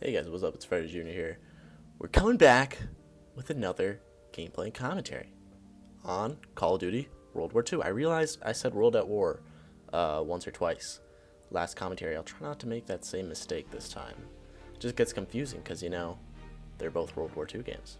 Hey guys, what's up? It's Freddy Jr. here. We're coming back with another gameplay and commentary on Call of Duty World War II. I realized I said World at War once or twice last commentary. I'll try not to make that same mistake this time. It just gets confusing because, you know, they're both World War II games.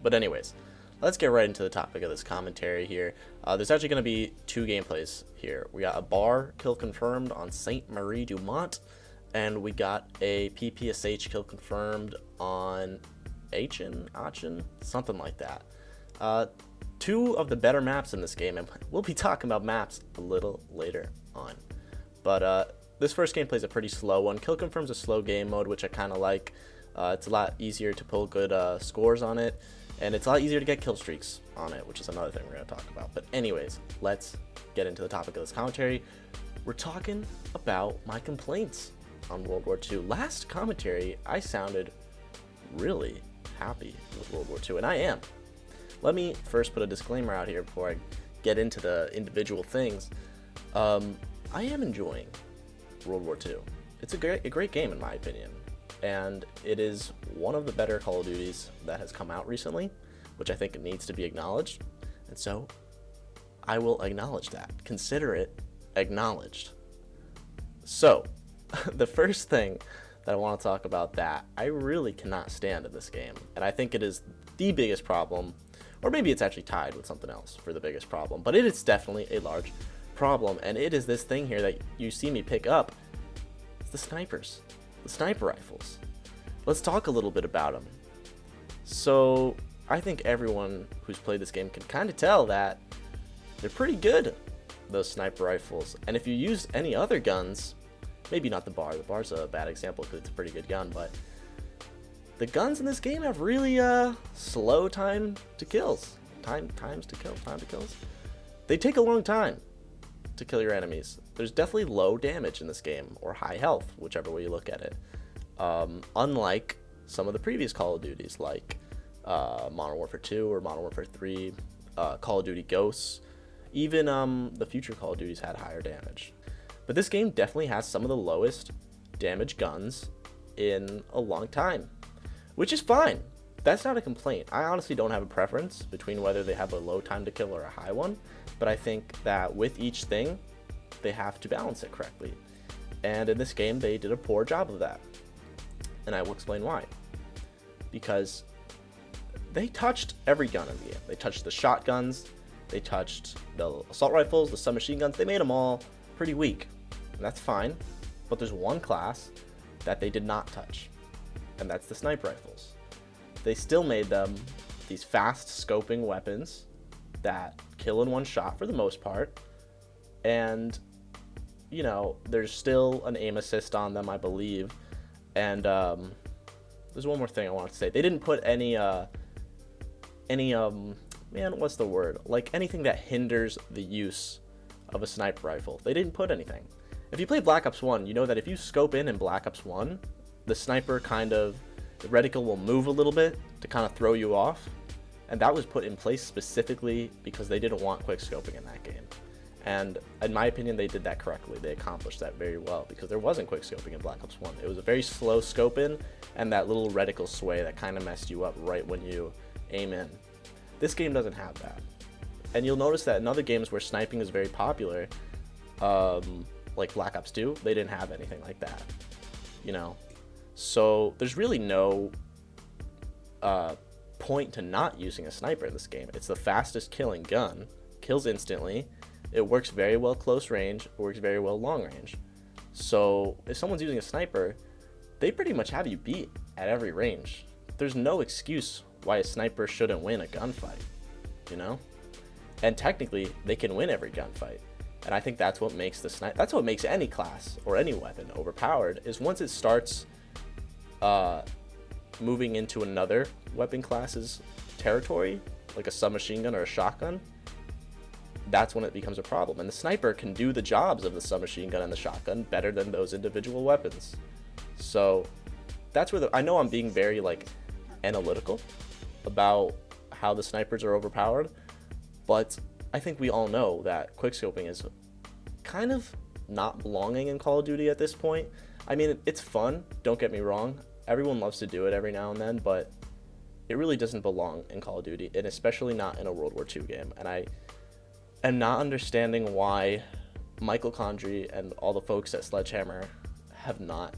But anyways, let's get right into the topic of this commentary here. There's actually going to be two gameplays here. We got a bar kill confirmed on Saint Marie du Mont, and we got a PPSH kill confirmed on Aachen, something like that. Two of the better maps in this game, and we'll be talking about maps a little later on. But this first gameplay is a pretty slow one. Kill confirm's a slow game mode, which I kind of like. It's a lot easier to pull good scores on it, and it's a lot easier to get kill streaks on it, which is another thing we're going to talk about. But anyways, let's get into the topic of this commentary. We're talking about my complaints on World War II. Last commentary, I sounded really happy with World War II, and I am. Let me first put a disclaimer out here before I get into the individual things. I am enjoying World War II. It's a great game in my opinion, and it is one of the better Call of Duties that has come out recently, which I think it needs to be acknowledged, and so I will acknowledge that. Consider it acknowledged. So, the first thing that I want to talk about that I really cannot stand in this game, and I think it is the biggest problem, or maybe it's actually tied with something else for the biggest problem, but it is definitely a large problem, and it is this thing here that you see me pick up. It's the snipers, the sniper rifles. Let's talk a little bit about them. So I think everyone who's played this game can kind of tell that they're pretty good, those sniper rifles, and if you use any other guns, maybe not the bar. The bar's a bad example because it's a pretty good gun, but the guns in this game have really slow time to kills. Time to kills. They take a long time to kill your enemies. There's definitely low damage in this game, or high health, whichever way you look at it. Unlike some of the previous Call of Duties, like Modern Warfare 2 or Modern Warfare 3, Call of Duty Ghosts, even the future Call of Duties had higher damage. But this game definitely has some of the lowest damage guns in a long time, which is fine. That's not a complaint. I honestly don't have a preference between whether they have a low time to kill or a high one, but I think that with each thing, they have to balance it correctly. And in this game, they did a poor job of that. And I will explain why. Because they touched every gun in the game. They touched the shotguns, they touched the assault rifles, the submachine guns. They made them all pretty weak. And that's fine, but there's one class that they did not touch, and that's the sniper rifles. They still made them these fast scoping weapons that kill in one shot for the most part, and you know, there's still an aim assist on them, I believe. And there's one more thing I wanted to say. They didn't put any man, what's the word, like anything that hinders the use of a sniper rifle. They didn't put anything. If you play Black Ops 1, you know that if you scope in Black Ops 1, the sniper the reticle will move a little bit to kind of throw you off, and that was put in place specifically because they didn't want quick scoping in that game. And in my opinion, they did that correctly. They accomplished that very well because there wasn't quick scoping in Black Ops 1. It was a very slow scope in and that little reticle sway that kind of messed you up right when you aim in. This game doesn't have that. And you'll notice that in other games where sniping is very popular, like Black Ops 2, they didn't have anything like that, you know? So there's really no point to not using a sniper in this game. It's the fastest killing gun, kills instantly, it works very well close range, it works very well long range. So if someone's using a sniper, they pretty much have you beat at every range. There's no excuse why a sniper shouldn't win a gunfight, you know? And technically, they can win every gunfight. And I think that's what makes that's what makes any class or any weapon overpowered, is once it starts moving into another weapon class's territory, like a submachine gun or a shotgun, that's when it becomes a problem. And the sniper can do the jobs of the submachine gun and the shotgun better than those individual weapons. So that's where I know I'm being very like analytical about how the snipers are overpowered, but I think we all know that quickscoping is kind of not belonging in Call of Duty at this point. I mean, it's fun, don't get me wrong. Everyone loves to do it every now and then, but it really doesn't belong in Call of Duty, and especially not in a World War II game. And I am not understanding why Michael Condrey and all the folks at Sledgehammer have not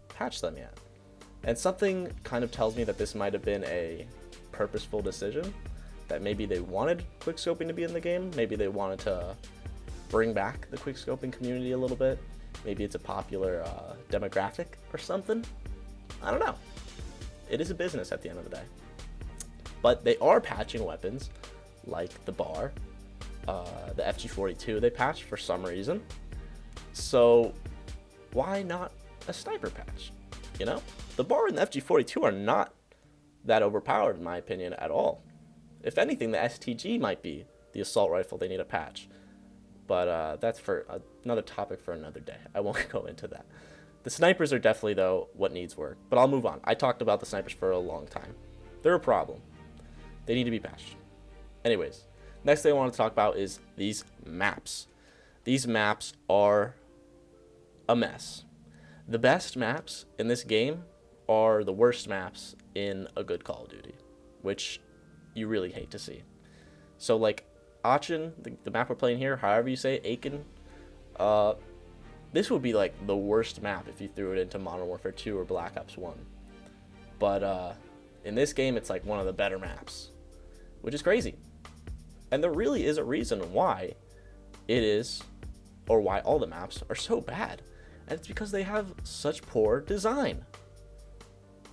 patched them yet. And something kind of tells me that this might have been a purposeful decision, that maybe they wanted quickscoping to be in the game, maybe they wanted to bring back the quickscoping community a little bit, maybe it's a popular demographic or something. I don't know. It is a business at the end of the day. But they are patching weapons like the bar, the FG42 they patched for some reason. So why not a sniper patch? You know, the bar and the FG42 are not that overpowered in my opinion at all. If anything, the STG might be the assault rifle they need a patch. But that's for another topic for another day. I won't go into that. The snipers are definitely, though, what needs work. But I'll move on. I talked about the snipers for a long time. They're a problem. They need to be patched. Anyways, next thing I want to talk about is these maps. These maps are a mess. The best maps in this game are the worst maps in a good Call of Duty, which you really hate to see. So, like, Aachen, the map we're playing here, however you say it, Aachen, this would be, like, the worst map if you threw it into Modern Warfare 2 or Black Ops 1. But, in this game, it's, like, one of the better maps, which is crazy. And there really is a reason why it is, or why all the maps are so bad. And it's because they have such poor design.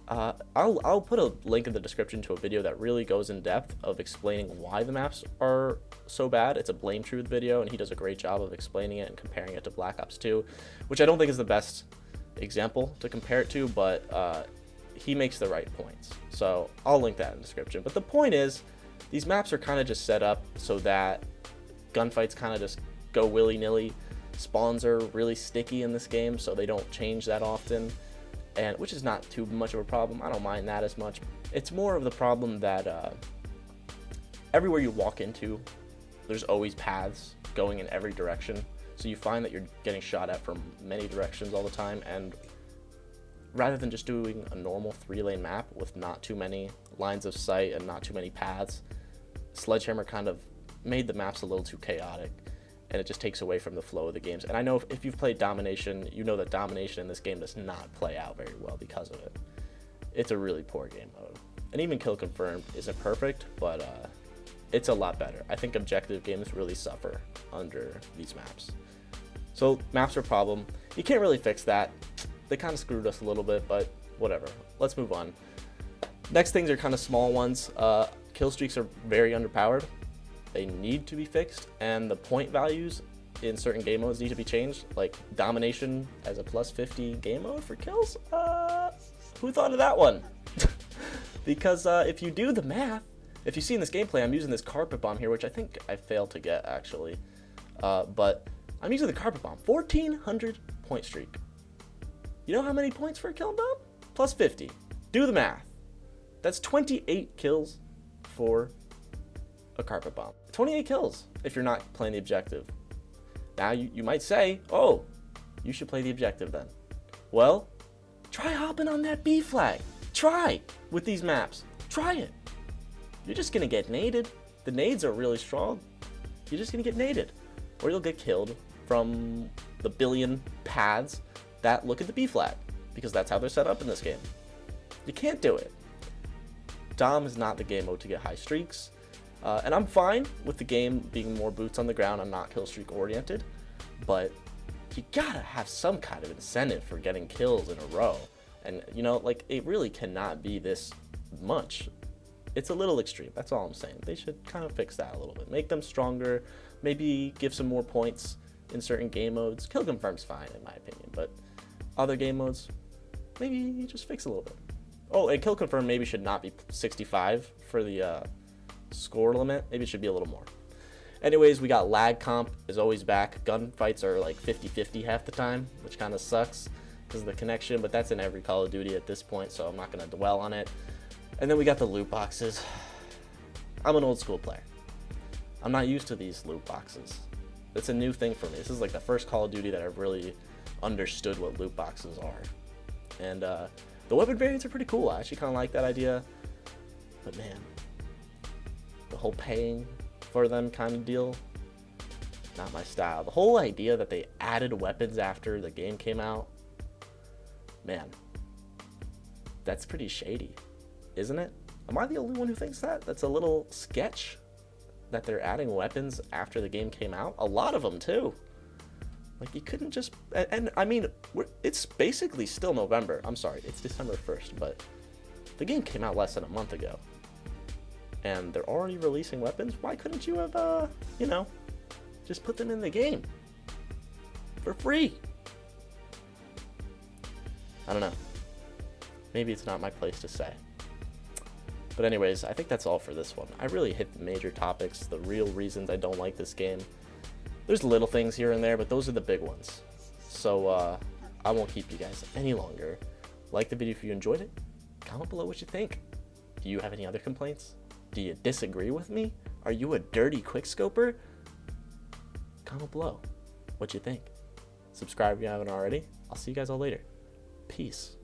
I'll put a link in the description to a video that really goes in depth of explaining why the maps are so bad. It's a Blame Truth video, and he does a great job of explaining it and comparing it to Black Ops 2, which I don't think is the best example to compare it to, but he makes the right points. So I'll link that in the description. But the point is, these maps are kind of just set up so that gunfights kind of just go willy-nilly. Spawns are really sticky in this game, so they don't change that often, and which is not too much of a problem. I don't mind that as much. It's more of the problem that everywhere you walk into, there's always paths going in every direction, so you find that you're getting shot at from many directions all the time, and rather than just doing a normal 3-lane map with not too many lines of sight and not too many paths, Sledgehammer kind of made the maps a little too chaotic, and it just takes away from the flow of the games. And I know if you've played Domination, you know that Domination in this game does not play out very well because of it. It's a really poor game mode. And even Kill Confirmed isn't perfect, but it's a lot better. I think objective games really suffer under these maps. So maps are a problem. You can't really fix that. They kind of screwed us a little bit, but whatever. Let's move on. Next things are kind of small ones. Kill streaks are very underpowered. They need to be fixed, and the point values in certain game modes need to be changed, like Domination as a plus 50 game mode for kills. Who thought of that one? Because if you do the math, if you see in this gameplay, I'm using this carpet bomb here, which I think I failed to get actually, but I'm using the carpet bomb. 1,400 point streak. You know how many points for a kill done? Plus 50. Do the math. That's 28 kills for a carpet bomb. 28 kills if you're not playing the objective. Now you might say, oh, you should play the objective then. Well, try hopping on that B flag. Try with these maps. Try it. You're just gonna get naded. The nades are really strong. You're just gonna get naded, or you'll get killed from the billion paths that look at the B flag, because that's how they're set up in this game. You can't do it. Dom is not the game mode to get high streaks. And I'm fine with the game being more boots on the ground and not kill streak oriented, but you gotta have some kind of incentive for getting kills in a row. And you know, like, it really cannot be this much. It's a little extreme, that's all I'm saying. They should kind of fix that a little bit. Make them stronger, maybe give some more points in certain game modes. Kill confirm's fine in my opinion, but other game modes, maybe just fix a little bit. Oh, and kill confirm maybe should not be 65 for the score limit. Maybe it should be a little more. Anyways, we got lag comp is always back. Gunfights are like 50-50 half the time, which kind of sucks because of the connection, but that's in every Call of Duty at this point, so I'm not going to dwell on it. And then we got the loot boxes. I'm an old school player. I'm not used to these loot boxes. It's a new thing for me. This is like the first Call of Duty that I've really understood what loot boxes are. And The weapon variants are pretty cool. I actually kind of like that idea. But man, the whole paying for them kind of deal, not my style. The whole idea that they added weapons after the game came out, man, that's pretty shady, isn't it? Am I the only one who thinks that? That's a little sketch that they're adding weapons after the game came out. A lot of them too. Like, you couldn't just, and I mean, it's basically still November. I'm sorry, it's December 1st, but the game came out less than a month ago. And they're already releasing weapons. Why couldn't you have, you know, just put them in the game for free? I don't know. Maybe it's not my place to say. But anyways, I think that's all for this one. I really hit the major topics, the real reasons I don't like this game. There's little things here and there, but those are the big ones. So I won't keep you guys any longer. Like the video if you enjoyed it. Comment below what you think. Do you have any other complaints? Do you disagree with me? Are you a dirty quickscoper? Comment below what you think. Subscribe if you haven't already. I'll see you guys all later. Peace.